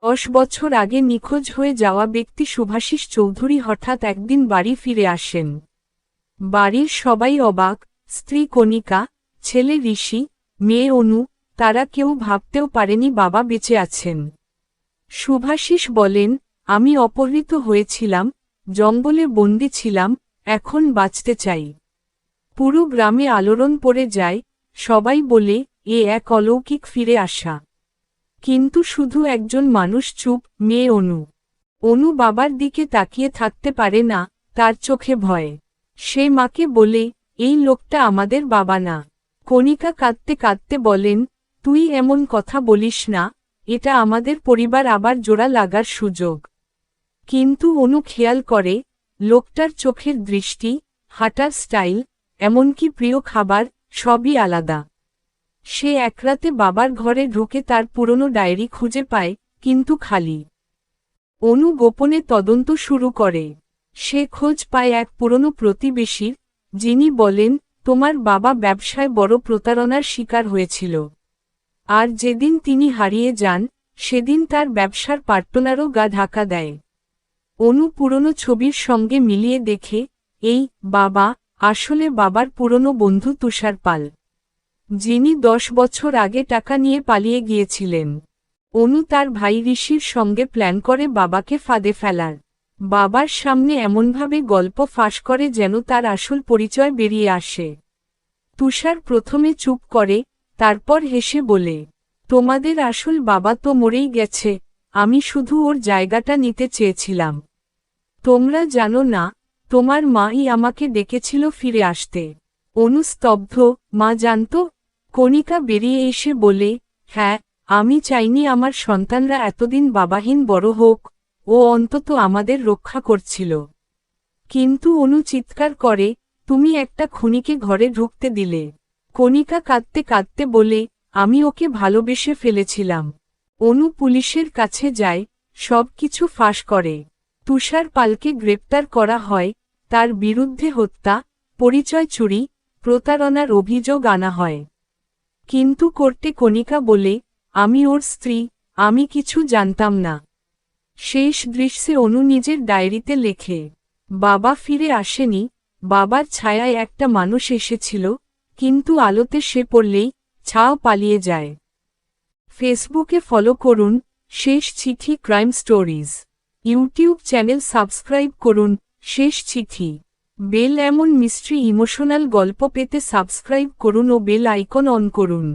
10 বছর আগে নিখোঁজ হয়ে যাওয়া ব্যক্তি শুভাশিস চৌধুরী হঠাৎ একদিন বাড়ি ফিরে আসেন। বাড়ির সবাই অবাক, স্ত্রী কণিকা, ছেলে ঋষি, মেয়ে অনু, তারা কেউ ভাবতেও পারেনি বাবা বেঁচে আছেন। শুভাশিস বলেন, আমি অপহৃত হয়েছিলাম, জঙ্গলে বন্দী ছিলাম, এখন বাঁচতে চাই। পুরো গ্রামে আলোড়ন পড়ে যায়, সবাই বলে, এ এক অলৌকিক ফিরে আসা। কিন্তু শুধু একজন মানুষ চুপ, মেয়ে অনু। অনু বাবার দিকে তাকিয়ে থাকতে পারে না, তার চোখে ভয়। সে মাকে বলে, এই লোকটা আমাদের বাবা না। কণিকা কাঁদতে কাঁদতে বলেন, তুই এমন কথা বলিস না, এটা আমাদের পরিবার আবার জোড়া লাগার সুযোগ। কিন্তু অনু খেয়াল করে, লোকটার চোখের দৃষ্টি, হাঁটার স্টাইল, এমনকি প্রিয় খাবার, সবই আলাদা। সে একরাতে বাবার ঘরে ঢুকে তার পুরনো ডায়েরি খুঁজে পায়, কিন্তু খালি। অনু গোপনে তদন্ত শুরু করে। সে খোঁজ পায় এক পুরনো প্রতিবেশীর, যিনি বলেন, তোমার বাবা ব্যবসায় বড় প্রতারণার শিকার হয়েছিল। আর যেদিন তিনি হারিয়ে যান, সেদিন তার ব্যবসার পার্টনারও গা ঢাকা দেয়। অনু পুরনো ছবির সঙ্গে মিলিয়ে দেখে, এই বাবা আসলে বাবার পুরনো বন্ধু তুষার পাল, যিনি 10 বছর আগে টাকা নিয়ে পালিয়ে গিয়েছিলেন। অনু তার ভাই ঋষির সঙ্গে প্ল্যান করে বাবাকে ফাঁদে ফেলার। বাবার সামনে এমনভাবে গল্প ফাঁস করে যেন তার আসল পরিচয় বেরিয়ে আসে। তুষার প্রথমে চুপ করে, তারপর হেসে বলে, তোমাদের আসল বাবা তো মরেই গেছে, আমি শুধু ওর জায়গাটা নিতে চেয়েছিলাম। তোমরা জানো না, তোমার মাই আমাকে ডেকেছিল ফিরে আসতে। অনু স্তব্ধ, মা জানত? কণিকা বেরিয়ে এসে বলে, হ্যাঁ, আমি চাইনি আমার সন্তানরা এতদিন বাবাহীন বড় হোক, ও অন্তত আমাদের রক্ষা করছিল। কিন্তু অনু চিৎকার করে, তুমি একটা খুনিকে ঘরে ঢুকতে দিলে। কণিকা কাঁদতে কাঁদতে বলে, আমি ওকে ভালোবেসে ফেলেছিলাম। অনু পুলিশের কাছে যায়, সব কিছু ফাঁস করে। তুষার পালকে গ্রেপ্তার করা হয়, তার বিরুদ্ধে হত্যা, পরিচয় চুরি, প্রতারণার অভিযোগ আনা হয়। কিন্তু কোর্টে কণিকা বলে, আমি ওর স্ত্রী, আমি কিছু জানতাম না। শেষ দৃশ্যে অনু নিজের ডায়েরিতে লেখে, বাবা ফিরে আসেনি, বাবার ছায়ায় একটা মানুষ এসেছিল, কিন্তু আলোতে সে পড়লেই ছাও পালিয়ে যায়। ফেসবুকে ফলো করুন শেষ চিঠি crime stories. YouTube channel subscribe করুন শেষ চিঠি। বেল এমন মিস্ট্রি ইমোশনাল গল্প পেতে সাবস্ক্রাইব করুন ও বেল আইকন অন করুন।